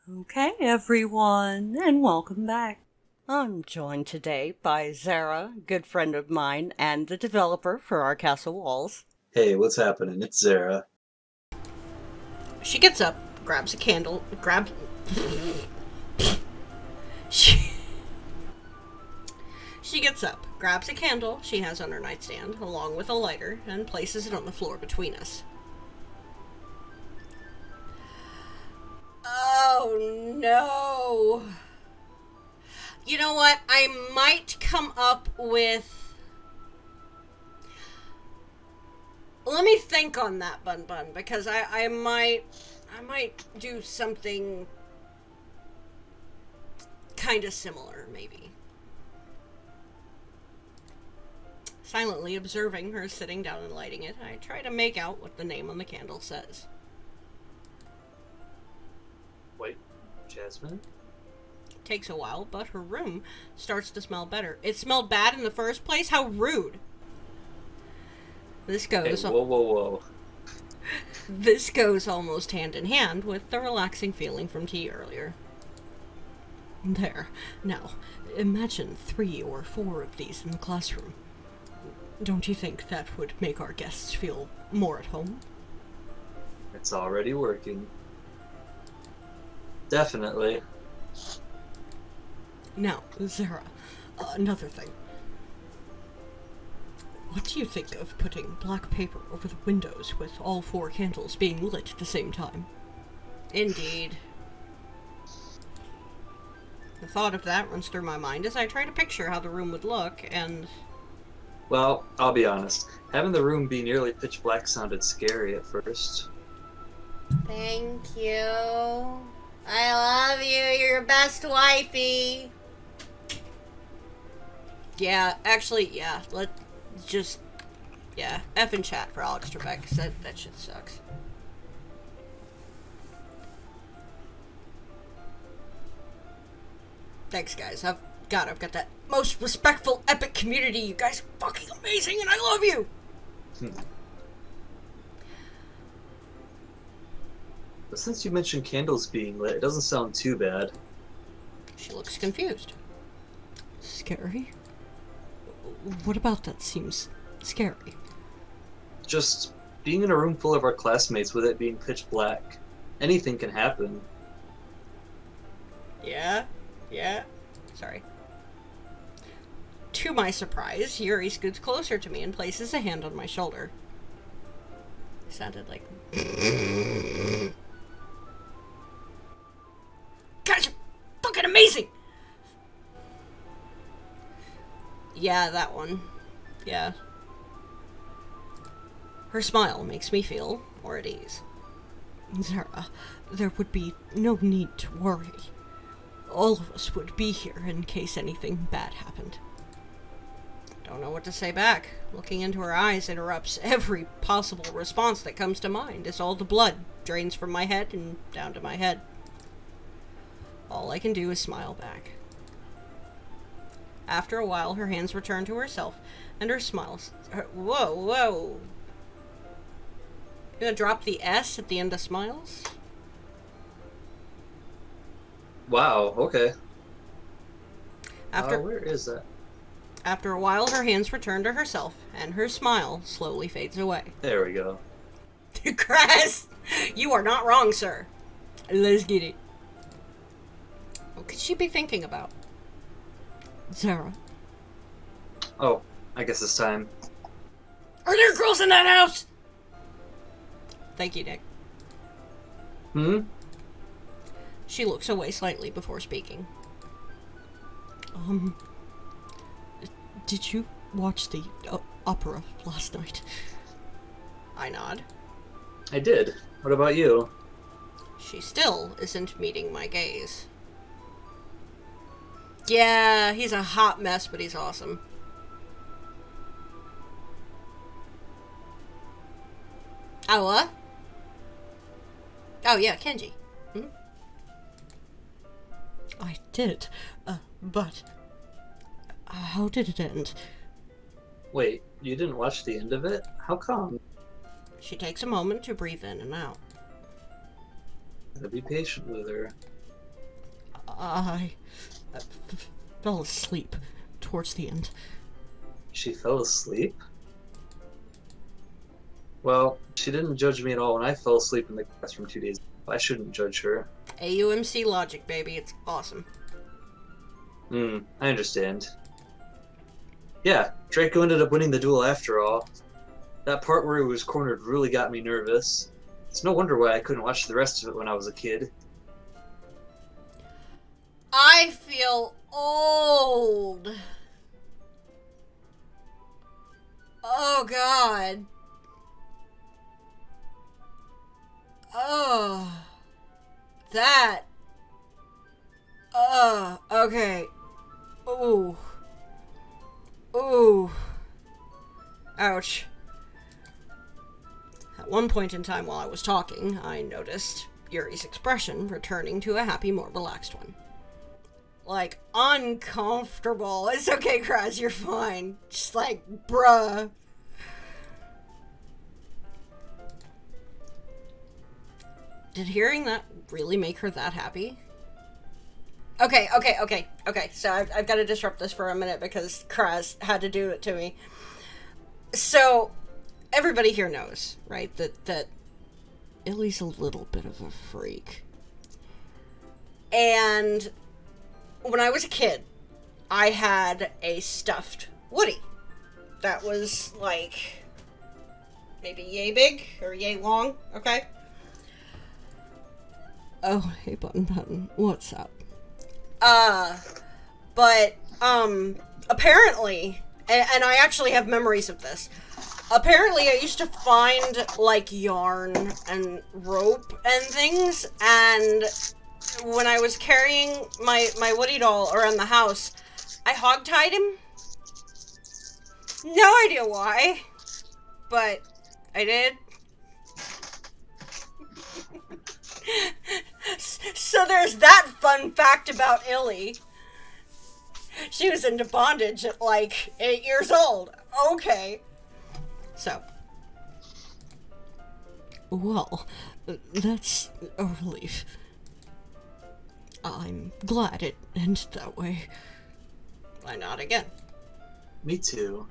Okay, everyone, and welcome back. I'm joined today by Zera, good friend of mine, and the developer for our castle walls. Hey, what's happening? It's Zera. She gets up, grabs a candle, she, she gets up, grabs a candle she has on her nightstand, along with a lighter, and places it on the floor between us. Oh no! You know what? I might come up with... Let me think on that, Bun Bun, because I might do something kind of similar, maybe. Silently observing her sitting down and lighting it, I try to make out what the name on the candle says. Wait, Jasmine? Takes a while, but her room starts to smell better. It smelled bad in the first place? How rude! This goes... Hey, whoa. This goes almost hand in hand with the relaxing feeling from tea earlier. There. Now, imagine 3 or 4 of these in the classroom. Don't you think that would make our guests feel more at home? It's already working. Definitely. Now, Zera, another thing. What do you think of putting black paper over the windows with all 4 candles being lit at the same time? Indeed. The thought of that runs through my mind as I try to picture how the room would look, and... Well, I'll be honest. Having the room be nearly pitch black sounded scary at first. Thank you. I love you. You're your best wifey. Yeah, actually, yeah. Let's just... Yeah, F in chat for Alex Trebek, because that shit sucks. Thanks, guys. I've got that most respectful, epic community. You guys are fucking amazing, and I love you! But since you mentioned candles being lit, it doesn't sound too bad. She looks confused. Scary? What about that seems scary? Just being in a room full of our classmates with it being pitch black. Anything can happen. Yeah? Sorry. To my surprise, Yuri scoots closer to me and places a hand on my shoulder. It sounded like... Guys, you're fucking amazing! Yeah, that one. Yeah. Her smile makes me feel more at ease. Zera, there would be no need to worry. All of us would be here in case anything bad happened. Don't know what to say back. Looking into her eyes interrupts every possible response that comes to mind as all the blood drains from my head and down to my head. All I can do is smile back. After a while, her hands return to herself, and her smile... Whoa. You gonna drop the S at the end of smiles? Wow, okay. After Where is that? After a while, her hands return to herself, and her smile slowly fades away. There we go. Grass! You are not wrong, sir. Let's get it. What could she be thinking about? Zera. Oh, I guess it's time. Are there girls in that house? Thank you, Nick. She looks away slightly before speaking. Did you watch the opera last night? I nod. I did. What about you? She still isn't meeting my gaze. Yeah, he's a hot mess, but he's awesome. Oh, what? Oh, yeah, Kenji. I did, but how did it end? Wait, you didn't watch the end of it? How come? She takes a moment to breathe in and out. Gotta be patient with her. I fell asleep towards the end. She fell asleep? Well, she didn't judge me at all when I fell asleep in the classroom 2 days ago. I shouldn't judge her. AUMC logic, baby. It's awesome. I understand. Yeah, Draco ended up winning the duel after all. That part where he was cornered really got me nervous. It's no wonder why I couldn't watch the rest of it when I was a kid. I feel old. Oh, God. Oh. That. Okay. Ooh. Ooh. Ouch. At one point in time while I was talking, I noticed Yuri's expression returning to a happy, more relaxed one. Like, uncomfortable. It's okay, Kraz, you're fine. Just like, bruh. Did hearing that really make her that happy? Okay. So I've got to disrupt this for a minute because Kraz had to do it to me. So, everybody here knows, right, that Illy's a little bit of a freak. And when I was a kid, I had a stuffed Woody that was like maybe yay big or yay long, okay? Oh, hey, Button, what's up? But, apparently, and I actually have memories of this, apparently I used to find, like, yarn and rope and things, and when I was carrying my Woody doll around the house, I hogtied him. No idea why, but I did. So there's that fun fact about Illy. She was into bondage at like 8 years old. Okay. So. Well, that's a relief. I'm glad it ended that way. Why not again? Me too.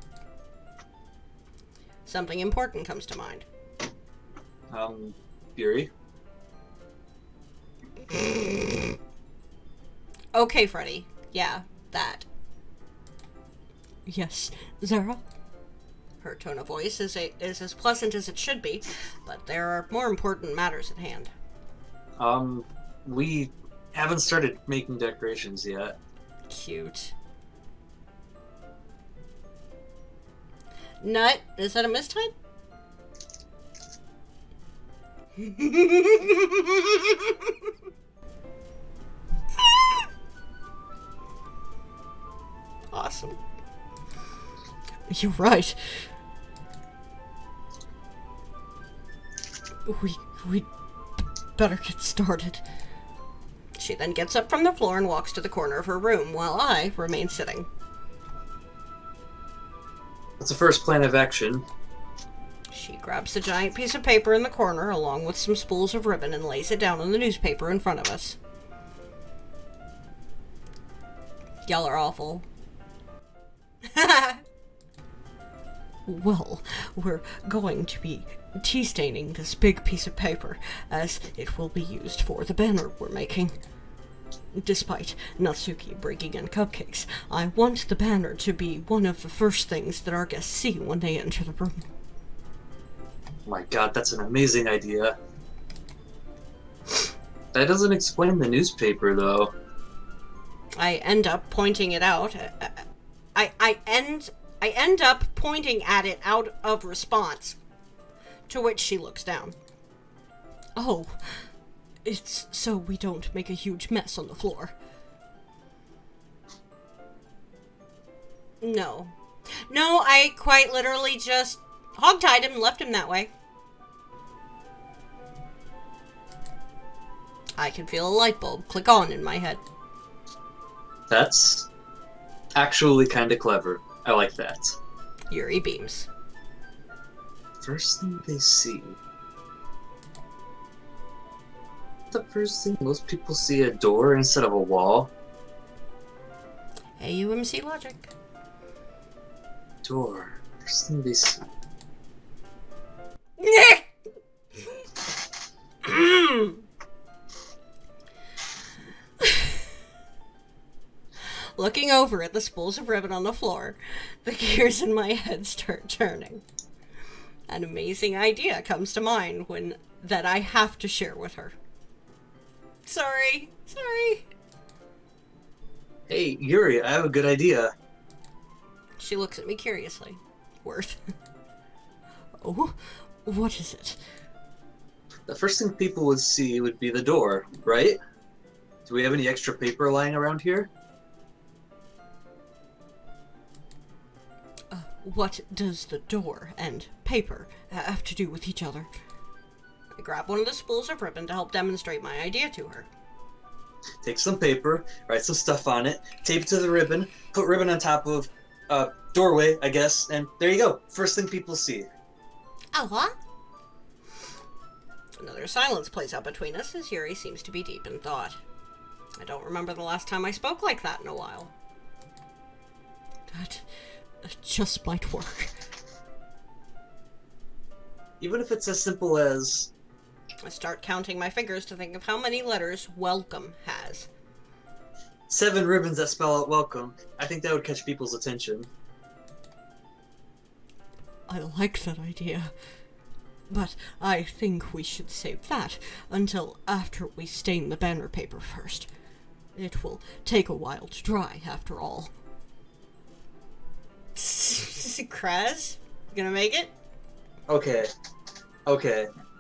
Something important comes to mind. Yuri? Okay, Freddy. Yeah, that. Yes, Zera? Her tone of voice is as pleasant as it should be, but there are more important matters at hand. We haven't started making decorations yet. Cute. Nut, is that a mistype? Awesome. You're right. We better get started. She then gets up from the floor and walks to the corner of her room, while I remain sitting. What's the first plan of action? She grabs the giant piece of paper in the corner, along with some spools of ribbon, and lays it down on the newspaper in front of us. Y'all are awful. Well, we're going to be tea-staining this big piece of paper, as it will be used for the banner we're making. Despite Natsuki bringing in cupcakes, I want the banner to be one of the first things that our guests see when they enter the room. Oh my god, that's an amazing idea. That doesn't explain the newspaper, though. I end up pointing it out. I end up pointing at it out of response, to which she looks down. Oh, it's so we don't make a huge mess on the floor. No, I quite literally just hogtied him and left him that way. I can feel a light bulb click on in my head. That's actually kind of clever. I like that. Yuri beams. First thing they see. The first thing most people see a door instead of a wall. AUMC logic. Door. First thing they see. Looking over at the spools of ribbon on the floor, the gears in my head start turning. An amazing idea comes to mind that I have to share with her. Sorry. Hey, Yuri, I have a good idea. She looks at me curiously. Worth. Oh, what is it? The first thing people would see would be the door, right? Do we have any extra paper lying around here? What does the door and paper have to do with each other? I grab one of the spools of ribbon to help demonstrate my idea to her. Take some paper, write some stuff on it, tape it to the ribbon, put ribbon on top of a doorway, I guess, and there you go. First thing people see. Oh, what? Another silence plays out between us as Yuri seems to be deep in thought. I don't remember the last time I spoke like that in a while. That just might work. Even if it's as simple as... I start counting my fingers to think of how many letters welcome has. 7 ribbons that spell out welcome. I think that would catch people's attention. I like that idea. But I think we should save that until after we stain the banner paper first. It will take a while to dry, after all. Kraz? Gonna make it? Okay.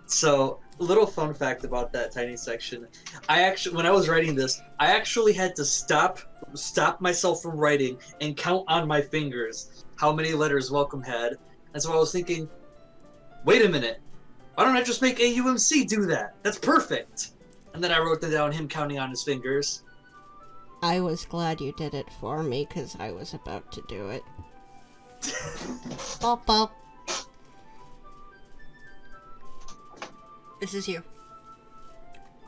So, little fun fact about that tiny section. When I was writing this, I actually had to stop myself from writing and count on my fingers how many letters welcome had. And so I was thinking, wait a minute, why don't I just make AUMC do that? That's perfect. And then I wrote down him counting on his fingers. I was glad you did it for me, because I was about to do it. Bop bop. This is you.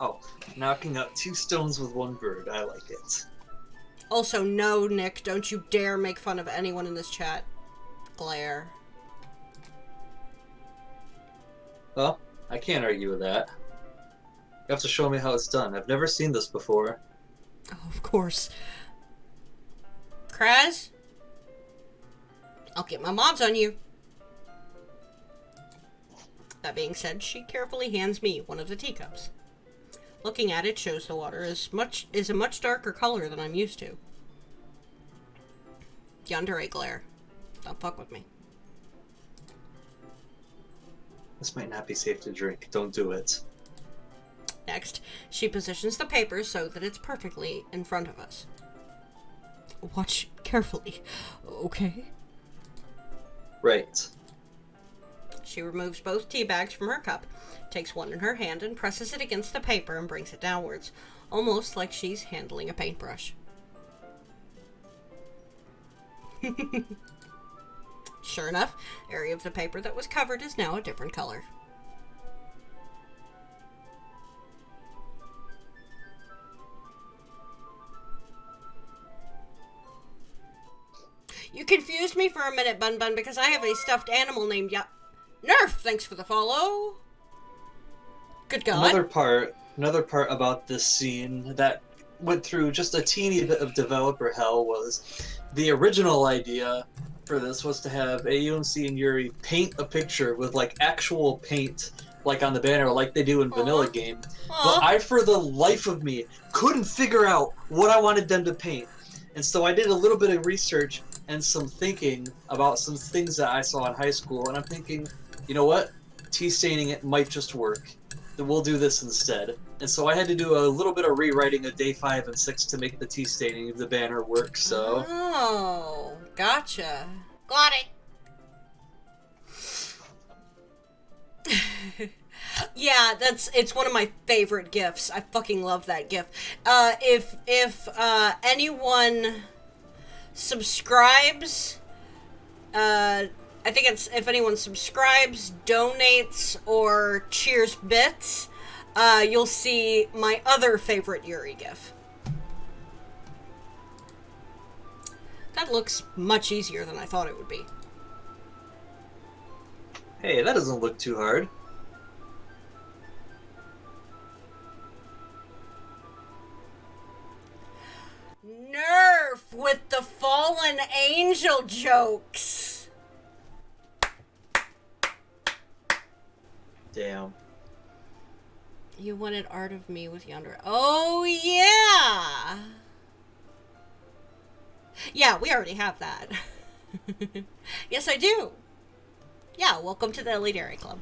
Oh, knocking out 2 stones with 1 bird. I like it. Also, no, Nick, don't you dare make fun of anyone in this chat. Glare. Well, I can't argue with that. You have to show me how it's done. I've never seen this before. Oh, of course. Kraz? I'll get my mods on you. That being said, she carefully hands me one of the teacups. Looking at it shows the water is a much darker color than I'm used to. Yandere glare. Don't fuck with me. This might not be safe to drink. Don't do it. Next, she positions the paper so that it's perfectly in front of us. Watch carefully, okay? Right. She removes both tea bags from her cup, takes one in her hand and presses it against the paper and brings it downwards, almost like she's handling a paintbrush. Sure enough, area of the paper that was covered is now a different color. You confused me for a minute, Bun Bun, because I have a stuffed animal named Nerf, thanks for the follow. Good God. Another part about this scene that went through just a teeny bit of developer hell was the original idea for this was to have AUMC and Yuri paint a picture with like actual paint like on the banner like they do in Vanilla Game. But I, for the life of me, couldn't figure out what I wanted them to paint. And so I did a little bit of research and some thinking about some things that I saw in high school, and I'm thinking, you know what? Tea staining it might just work. Then we'll do this instead. And so I had to do a little bit of rewriting of day 5 and 6 to make the tea staining of the banner work, so... Oh, gotcha. Got it. Yeah, it's one of my favorite GIFs. I fucking love that GIF. If anyone subscribes, I think it's if anyone subscribes, donates, or cheers bits, you'll see my other favorite Yuri gif. That looks much easier than I thought it would be. Hey, that doesn't look too hard. Nerf with the fallen angel jokes. Damn. You wanted art of me with yonder. Oh, yeah. Yeah, we already have that. Yes, I do. Yeah, welcome to the Elite Dairy Club.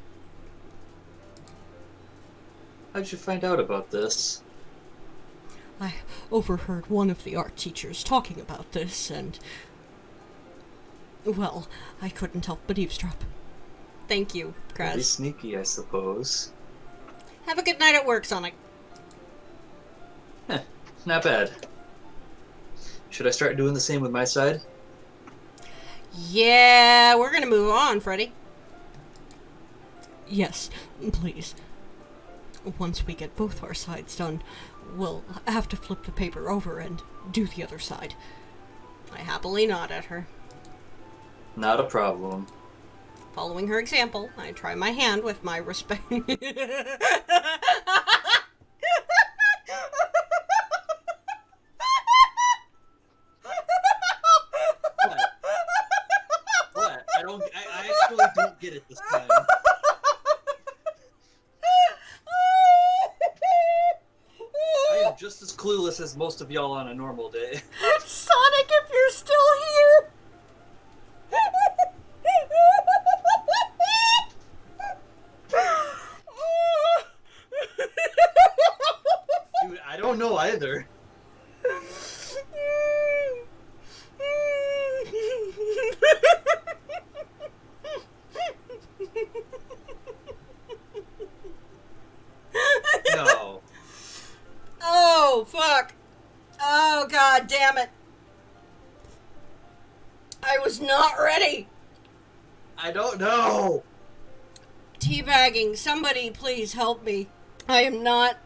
How'd you find out about this? I overheard one of the art teachers talking about this, and... well, I couldn't help but eavesdrop. Thank you, Pretty Kraz. sneaky, I suppose. Have a good night at work, Sonic. Not bad. Should I start doing the same with my side? Yeah, we're gonna move on, Freddy. Yes, please. Once we get both our sides done, we'll have to flip the paper over and do the other side. I happily nod at her. Not a problem. Following her example, I try my hand with my respect. What? I actually don't get it this time. I am just as clueless as most of y'all on a normal day. Sonic, if you're still here! Dude, I don't know either. No. Oh, fuck. Oh, god damn it. I was not ready. I don't know. Teabagging, somebody please help me. I am not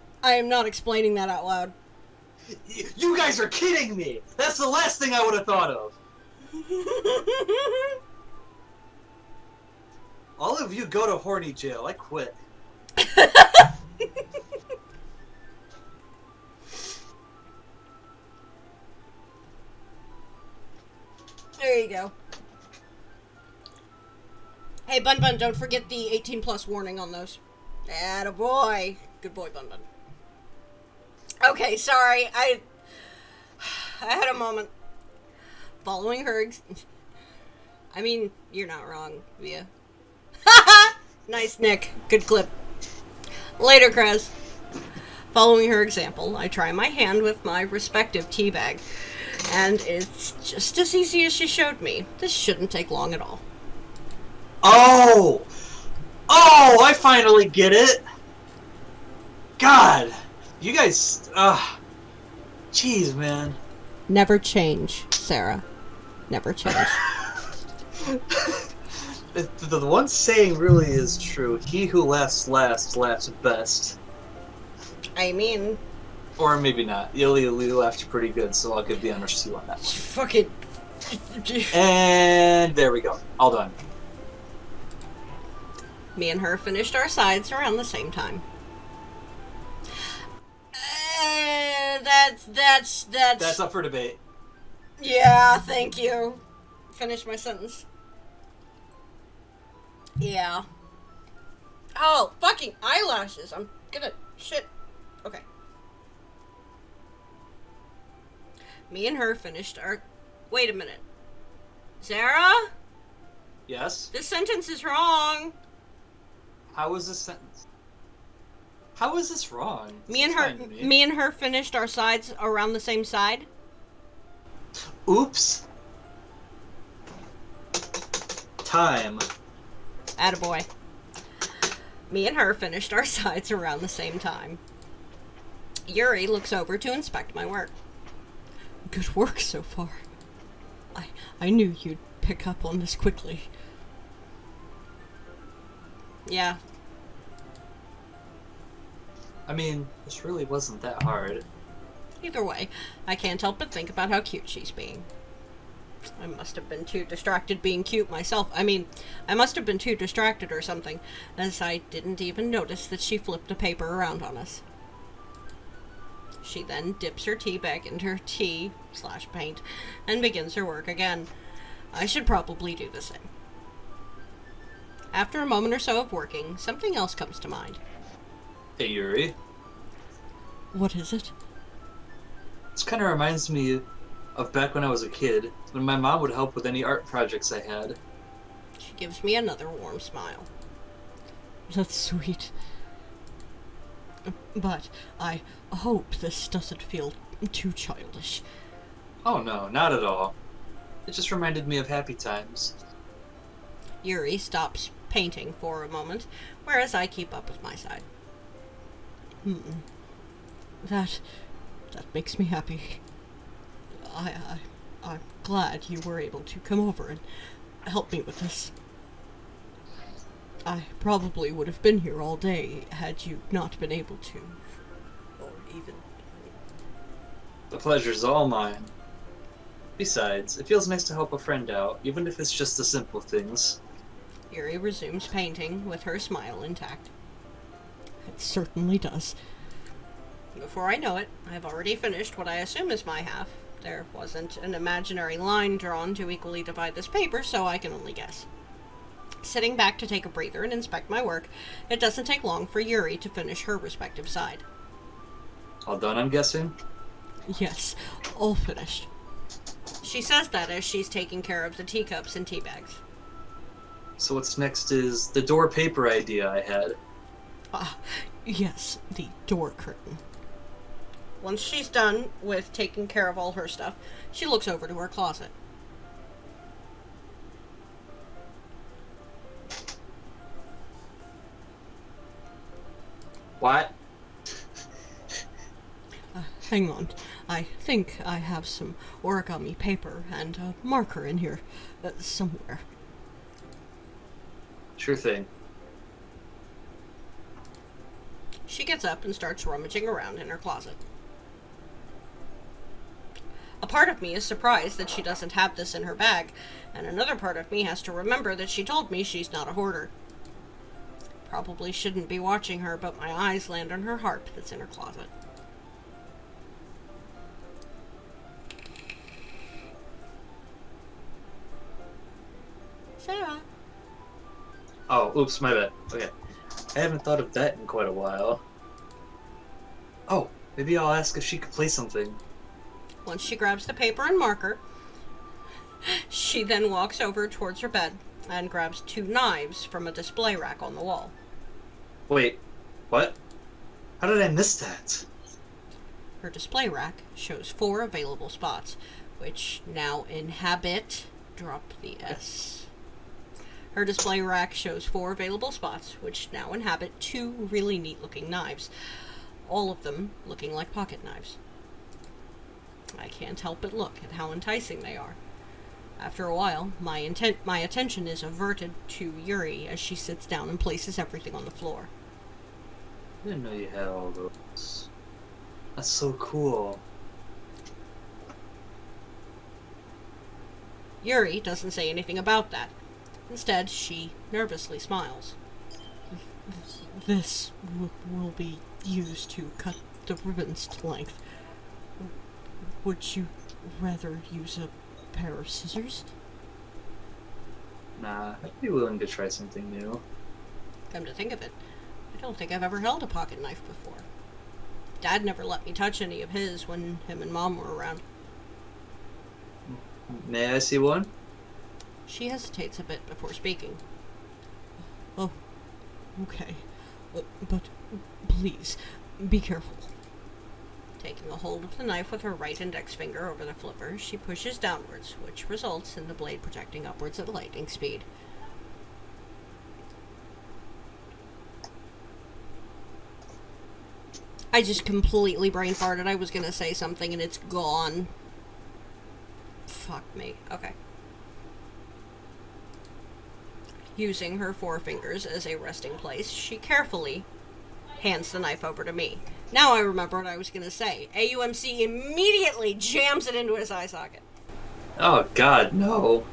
explaining that out loud. You guys are kidding me! That's the last thing I would have thought of. All of you go to horny jail. I quit. There you go. Hey, Bun Bun, don't forget the 18 plus warning on those. Attaboy. Good boy, Bun Bun. Okay, sorry. I had a moment. Following her... I mean, you're not wrong, Via. Nice, Nick. Good clip. Later, Krez. Following her example, I try my hand with my respective teabag. And it's just as easy as she showed me. This shouldn't take long at all. Oh! Oh, I finally get it! God! You guys... Jeez, man. Never change, Sarah. Never change. The one saying really is true. He who laughs last, laughs best. I mean... Or maybe not. Illy laughed pretty good, so I'll give the honors to you on that one. Fuck it. And there we go. All done. Me and her finished our sides around the same time. That's up for debate. Yeah, thank you. Finish my sentence. Yeah. Oh, fucking eyelashes. I'm gonna... Shit. Okay. Me and her finished our... Wait a minute. Zera? Yes? This sentence is wrong. How is this sentence? How is this wrong? Me and her finished our sides around the same side. Oops. Time. Attaboy. Me and her finished our sides around the same time. Yuri looks over to inspect my work. Good work so far. I knew you'd pick up on this quickly. Yeah. I mean, this really wasn't that hard. Either way, I can't help but think about how cute she's being. I must have been too distracted being cute myself. I must have been too distracted or something, as I didn't even notice that she flipped a paper around on us. She then dips her tea back into her tea/paint and begins her work again. I should probably do the same. After a moment or so of working, something else comes to mind. Hey, Yuri. What is it? This kind of reminds me of back when I was a kid, when my mom would help with any art projects I had. She gives me another warm smile. That's sweet. But I hope this doesn't feel too childish. Oh no, not at all. It just reminded me of happy times. Yuri stops painting for a moment, whereas I keep up with my side. That makes me happy. I'm glad you were able to come over and help me with this. I probably would have been here all day had you not been able to. Or even... The pleasure's all mine. Besides, it feels nice to help a friend out, even if it's just the simple things. Yuri resumes painting with her smile intact. It certainly does. Before I know it, I've already finished what I assume is my half. There wasn't an imaginary line drawn to equally divide this paper, so I can only guess. Sitting back to take a breather and inspect my work, it doesn't take long for Yuri to finish her respective side. All done, I'm guessing? Yes, all finished. She says that as she's taking care of the teacups and tea bags. So what's next is the door paper idea I had. Yes, the door curtain. Once she's done with taking care of all her stuff, she looks over to her closet. What? Hang on. I think I have some origami paper and a marker in here somewhere. Sure thing. She gets up and starts rummaging around in her closet. A part of me is surprised that she doesn't have this in her bag, and another part of me has to remember that she told me she's not a hoarder. Probably shouldn't be watching her, but my eyes land on her harp that's in her closet. Zera. Oh, oops, my bad. Okay. I haven't thought of that in quite a while. Oh, maybe I'll ask if she could play something. Once she grabs the paper and marker, she then walks over towards her bed and grabs 2 knives from a display rack on the wall. Wait, what? How did I miss that? Her display rack shows 4 available spots, which now inhabit... drop the S. Her display rack shows 4 available spots, which now inhabit 2 really neat-looking knives, all of them looking like pocket knives. I can't help but look at how enticing they are. After a while, my attention is averted to Yuri as she sits down and places everything on the floor. I didn't know you had all those. That's so cool. Yuri doesn't say anything about that. Instead, she nervously smiles. This will be used to cut the ribbons to length. Would you rather use a pair of scissors? Nah, I'd be willing to try something new. Come to think of it, I don't think I've ever held a pocket knife before. Dad never let me touch any of his when him and Mom were around. May I see one? She hesitates a bit before speaking. Oh, okay. But please, be careful. Taking a hold of the knife with her right index finger over the flipper, she pushes downwards, which results in the blade projecting upwards at lightning speed. I just completely brain farted. I was gonna say something and it's gone. Fuck me. Okay. Using her 4 fingers as a resting place, she carefully hands the knife over to me. Now I remember what I was going to say. AUMC immediately jams it into his eye socket. Oh, God, no.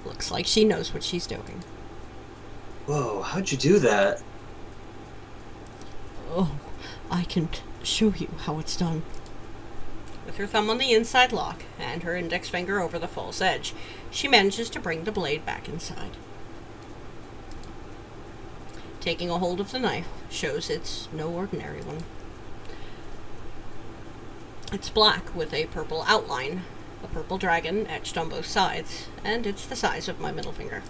Looks like she knows what she's doing. Whoa, how'd you do that? Oh, I can show you how it's done. With her thumb on the inside lock and her index finger over the false edge, she manages to bring the blade back inside. Taking a hold of the knife shows it's no ordinary one. It's black with a purple outline, a purple dragon etched on both sides, and it's the size of my middle finger.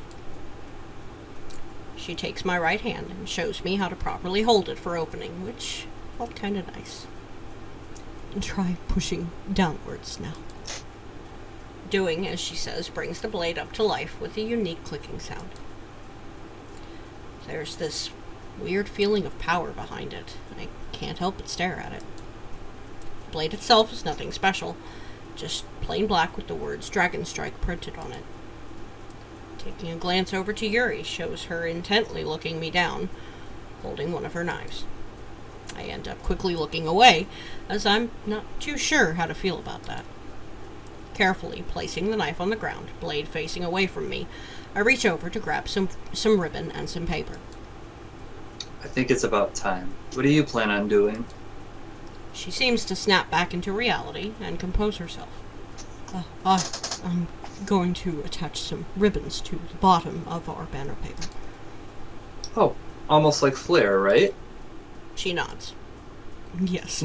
She takes my right hand and shows me how to properly hold it for opening, which felt kind of nice. Try pushing downwards now. Doing as she says brings the blade up to life with a unique clicking sound. There's this weird feeling of power behind it. I can't help but stare at it. The blade itself is nothing special, just plain black with the words Dragon Strike printed on it. Taking a glance over to Yuri shows her intently looking me down, holding one of her knives. I end up quickly looking away, as I'm not too sure how to feel about that. Carefully placing the knife on the ground, blade facing away from me, I reach over to grab some ribbon and some paper. I think it's about time. What do you plan on doing? She seems to snap back into reality and compose herself. I'm going to attach some ribbons to the bottom of our banner paper. Oh, almost like Flair, right? She nods. Yes,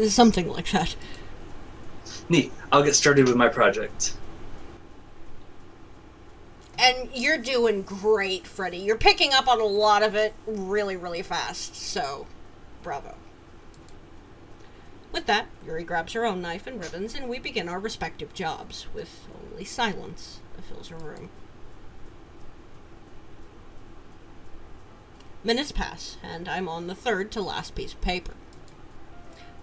something like that. Neat. I'll get started with my project. And you're doing great, Freddy. You're picking up on a lot of it really, really fast, so bravo. With that, Yuri grabs her own knife and ribbons, and we begin our respective jobs, with only silence that fills her room. Minutes pass, and I'm on the third to last piece of paper.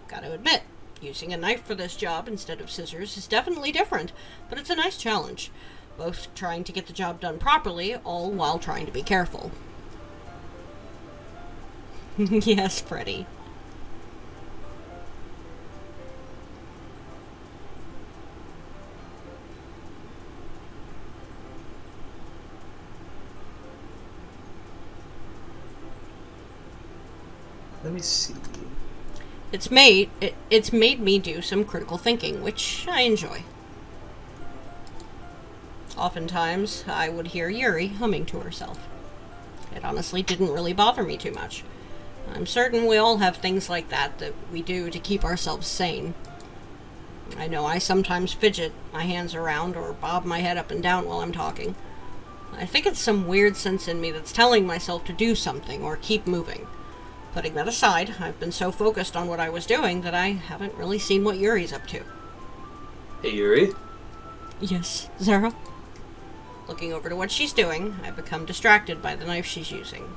Gotta admit, using a knife for this job instead of scissors is definitely different, but it's a nice challenge. Both trying to get the job done properly, all while trying to be careful. Yes, Freddy. Let me see. It's made me do some critical thinking, which I enjoy. Oftentimes, I would hear Yuri humming to herself. It honestly didn't really bother me too much. I'm certain we all have things like that we do to keep ourselves sane. I know I sometimes fidget my hands around or bob my head up and down while I'm talking. I think it's some weird sense in me that's telling myself to do something or keep moving. Putting that aside, I've been so focused on what I was doing that I haven't really seen what Yuri's up to. Hey, Yuri? Yes, Zera? Looking over to what she's doing, I become distracted by the knife she's using.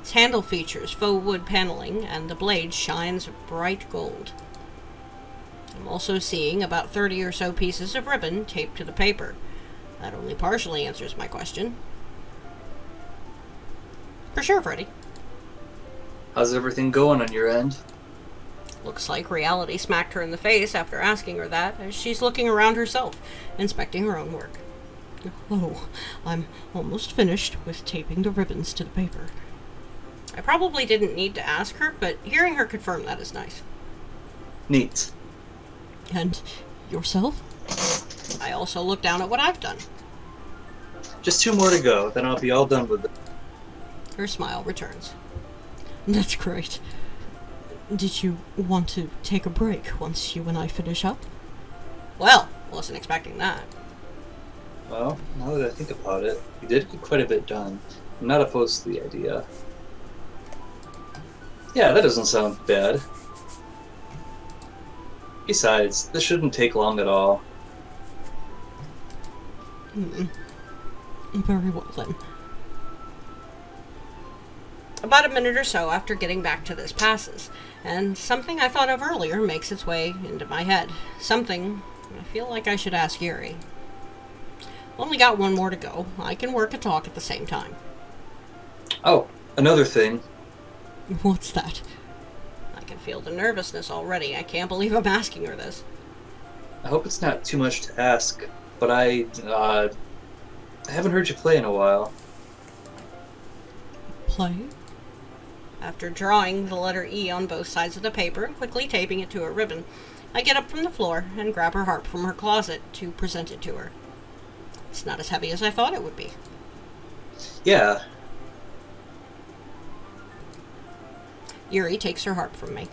Its handle features faux wood paneling, and the blade shines bright gold. I'm also seeing about 30 or so pieces of ribbon taped to the paper. That only partially answers my question. For sure, Freddy. How's everything going on your end? Looks like reality smacked her in the face after asking her that, as she's looking around herself, inspecting her own work. Oh, I'm almost finished with taping the ribbons to the paper. I probably didn't need to ask her, but hearing her confirm that is nice. Neat. And yourself? I also look down at what I've done. Just 2 more to go, then I'll be all done with it. Her smile returns. That's great. Did you want to take a break once you and I finish up? Well, wasn't expecting that. Well, now that I think about it, you did get quite a bit done. I'm not opposed to the idea. Yeah, that doesn't sound bad. Besides, this shouldn't take long at all. Very well then. About a minute or so after getting back to this passes, and something I thought of earlier makes its way into my head. Something I feel like I should ask Yuri. Only got 1 more to go. I can work and talk at the same time. Oh, another thing. What's that? I can feel the nervousness already. I can't believe I'm asking her this. I hope it's not too much to ask, but I haven't heard you play in a while. Play? After drawing the letter E on both sides of the paper and quickly taping it to a ribbon, I get up from the floor and grab her harp from her closet to present it to her. It's not as heavy as I thought it would be. Yeah. Yuri takes her harp from me.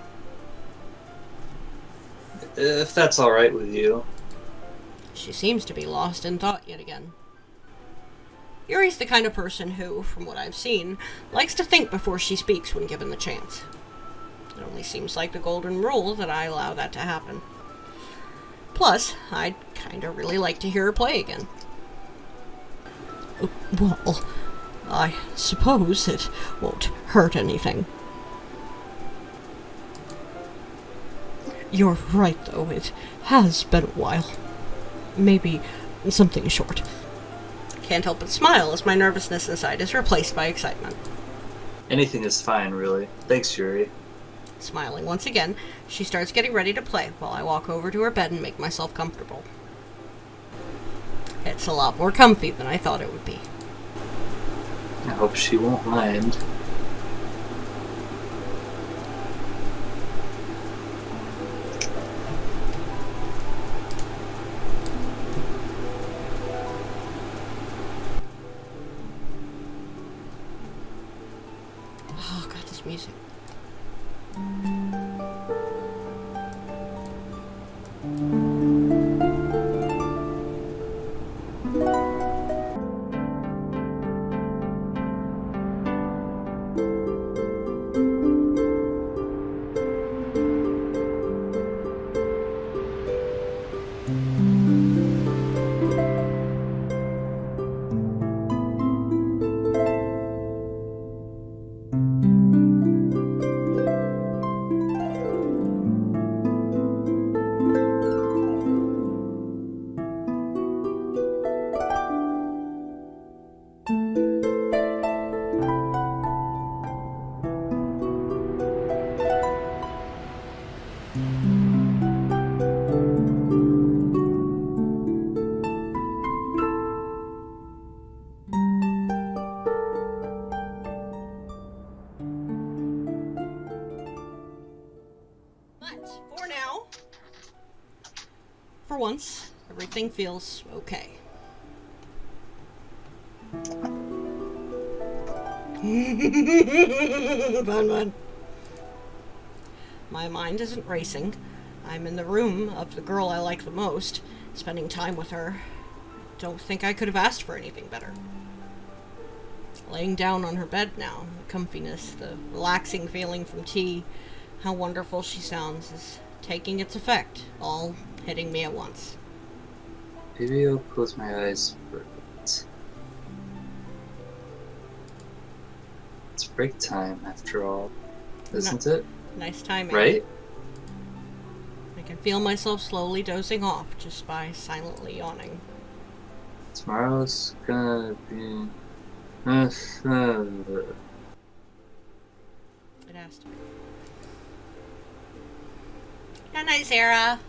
If that's alright with you. She seems to be lost in thought yet again. Yuri's the kind of person who, from what I've seen, likes to think before she speaks when given the chance. It only seems like the golden rule that I allow that to happen. Plus, I'd kinda really like to hear her play again. Well, I suppose it won't hurt anything. You're right, though. It has been a while. Maybe something short. Can't help but smile as my nervousness inside is replaced by excitement. Anything is fine, really. Thanks, Yuri. Smiling once again, she starts getting ready to play while I walk over to her bed and make myself comfortable. It's a lot more comfy than I thought it would be. I hope she won't mind. Oh, God, this music. But for now, for once, everything feels okay. Fun. My mind isn't racing. I'm in the room of the girl I like the most, spending time with her. Don't think I could have asked for anything better. Laying down on her bed now, the comfiness, the relaxing feeling from tea, how wonderful she sounds is taking its effect, all hitting me at once. Maybe I'll close my eyes for a bit. It's break time, after all, isn't it? Nice timing. Right? I can feel myself slowly dozing off just by silently yawning. Tomorrow's gonna be... It has to be. Good night, Zera.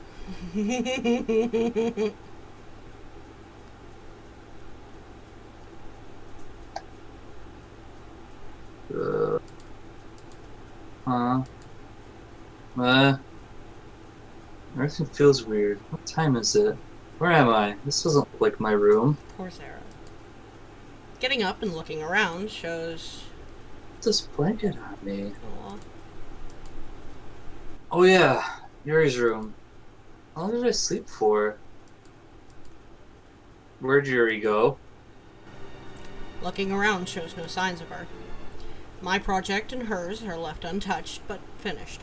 Everything feels weird. What time is it? Where am I? This doesn't look like my room. Poor Zera. Getting up and looking around shows... Put this blanket on me. Aw. Oh yeah, Yuri's room. How long did I sleep for? Where'd Yuri go? Looking around shows no signs of her. My project and hers are left untouched, but finished.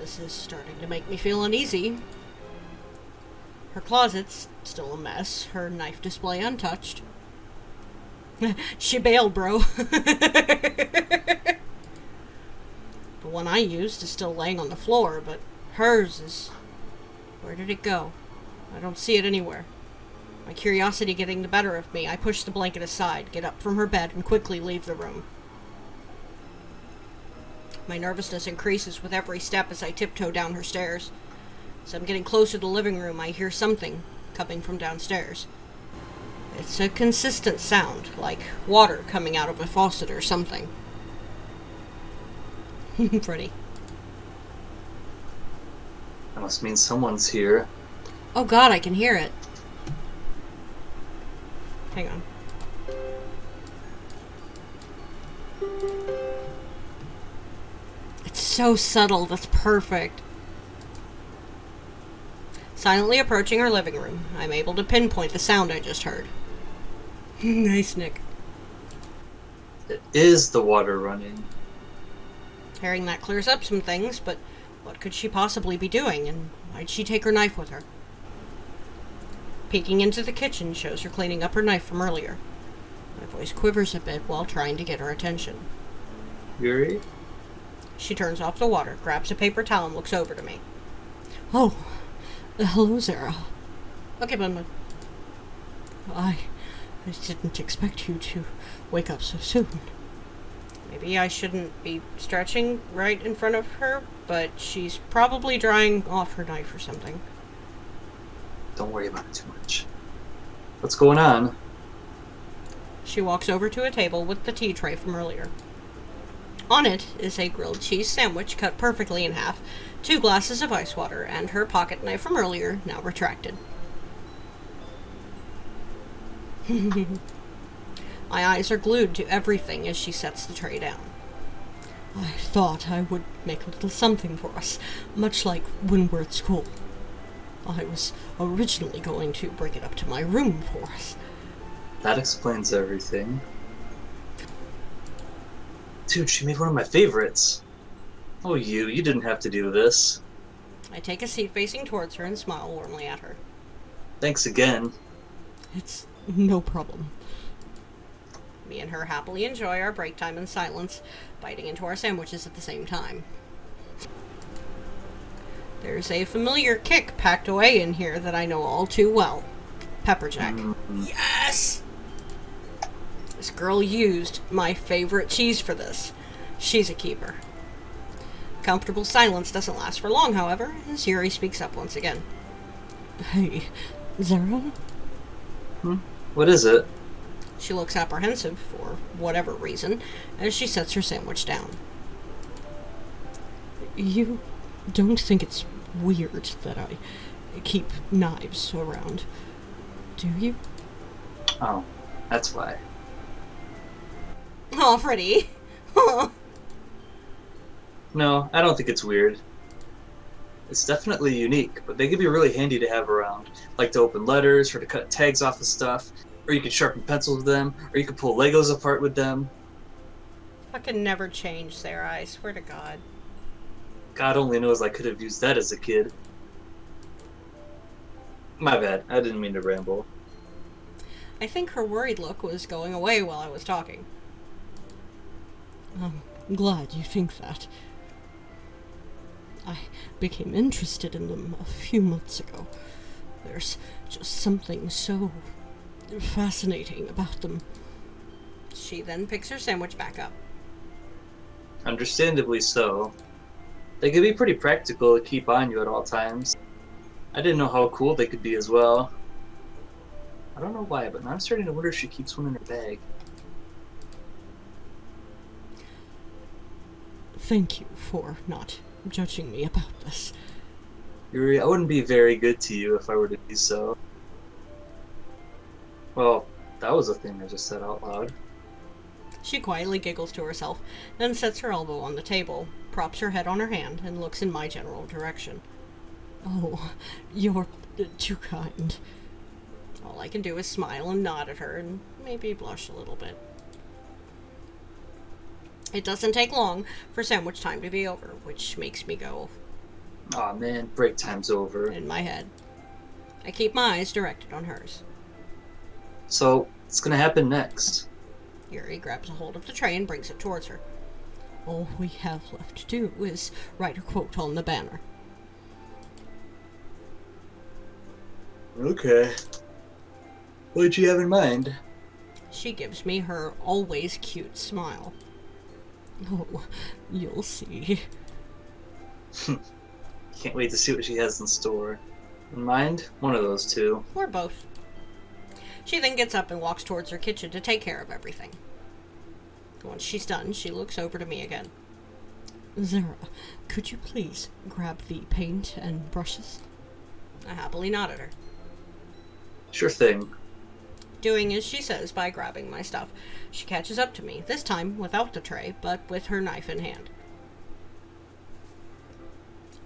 This is starting to make me feel uneasy. Her closet's still a mess, her knife display untouched. She bailed, bro. The one I used is still laying on the floor, but hers is... Where did it go? I don't see it anywhere. My curiosity getting the better of me, I push the blanket aside, get up from her bed, and quickly leave the room. My nervousness increases with every step as I tiptoe down her stairs. As I'm getting closer to the living room, I hear something coming from downstairs. It's a consistent sound, like water coming out of a faucet or something. Pretty. That must mean someone's here. Oh god, I can hear it. Hang on. It's so subtle, that's perfect. Silently approaching her living room, I'm able to pinpoint the sound I just heard. Nice, Nick. It is the water running. Hearing that clears up some things, but what could she possibly be doing, and why'd she take her knife with her? Peeking into the kitchen shows her cleaning up her knife from earlier. My voice quivers a bit while trying to get her attention. Yuri? She turns off the water, grabs a paper towel, and looks over to me. Oh, hello, Zera. Okay, Bun. I didn't expect you to wake up so soon. Maybe I shouldn't be stretching right in front of her, but she's probably drying off her knife or something. Don't worry about it too much. What's going on? She walks over to a table with the tea tray from earlier. On it is a grilled cheese sandwich cut perfectly in half, 2 glasses of ice water, and her pocket knife from earlier, now retracted. My eyes are glued to everything as she sets the tray down. I thought I would make a little something for us, much like when we're at school. I was originally going to bring it up to my room for us. That explains everything. Dude, she made one of my favorites. Oh, you didn't have to do this. I take a seat facing towards her and smile warmly at her. Thanks again. It's no problem. Me and her happily enjoy our break time in silence, biting into our sandwiches at the same time. There's a familiar kick packed away in here that I know all too well. Pepperjack. Yes! This girl used my favorite cheese for this. She's a keeper. Comfortable silence doesn't last for long, however, as Yuri speaks up once again. Hey, Zera? What is it? She looks apprehensive, for whatever reason, as she sets her sandwich down. You don't think it's weird that I keep knives around, do you? Oh, that's why. Aw, Freddie. No, I don't think it's weird. It's definitely unique, but they could be really handy to have around. Like to open letters, or to cut tags off of stuff, or you could sharpen pencils with them, or you could pull Legos apart with them. I can never change, Sarah, I swear to God. God only knows I could have used that as a kid. My bad, I didn't mean to ramble. I think her worried look was going away while I was talking. I'm glad you think that. I became interested in them a few months ago. There's just something so fascinating about them. She then picks her sandwich back up. Understandably so. They could be pretty practical to keep on you at all times. I didn't know how cool they could be as well. I don't know why, but now I'm starting to wonder if she keeps one in her bag. Thank you for not judging me about this. Yuri, I wouldn't be very good to you if I were to do so. Well, that was a thing I just said out loud. She quietly giggles to herself, then sets her elbow on the table, props her head on her hand, and looks in my general direction. Oh, you're too kind. All I can do is smile and nod at her, and maybe blush a little bit. It doesn't take long for sandwich time to be over, which makes me go, Aw man, break time's over. in my head. I keep my eyes directed on hers. So, what's gonna happen next? Yuri grabs a hold of the tray and brings it towards her. All we have left to do is write a quote on the banner. Okay. What'd you have in mind? She gives me her always cute smile. Oh, you'll see. Can't wait to see what she has in store. Mind? One of those two. Or both. She then gets up and walks towards her kitchen to take care of everything. Once she's done, she looks over to me again. Zera, could you please grab the paint and brushes? I happily nod at her. Sure thing. Doing as she says by grabbing my stuff. She catches up to me, this time without the tray, but with her knife in hand.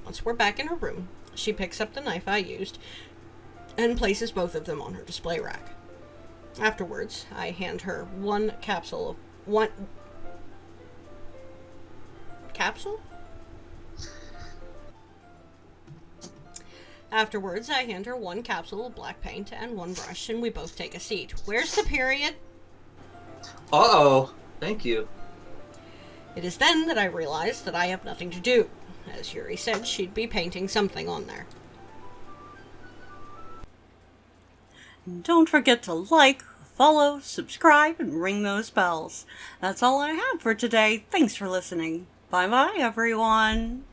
Once we're back in her room, she picks up the knife I used and places both of them on her display rack. Afterwards, I hand her one capsule of capsule? Afterwards, I hand her one capsule of black paint and one brush, and we both take a seat. Where's the period? Uh-oh. Thank you. It is then that I realize that I have nothing to do. As Yuri said, she'd be painting something on there. Don't forget to like, follow, subscribe, and ring those bells. That's all I have for today. Thanks for listening. Bye-bye, everyone.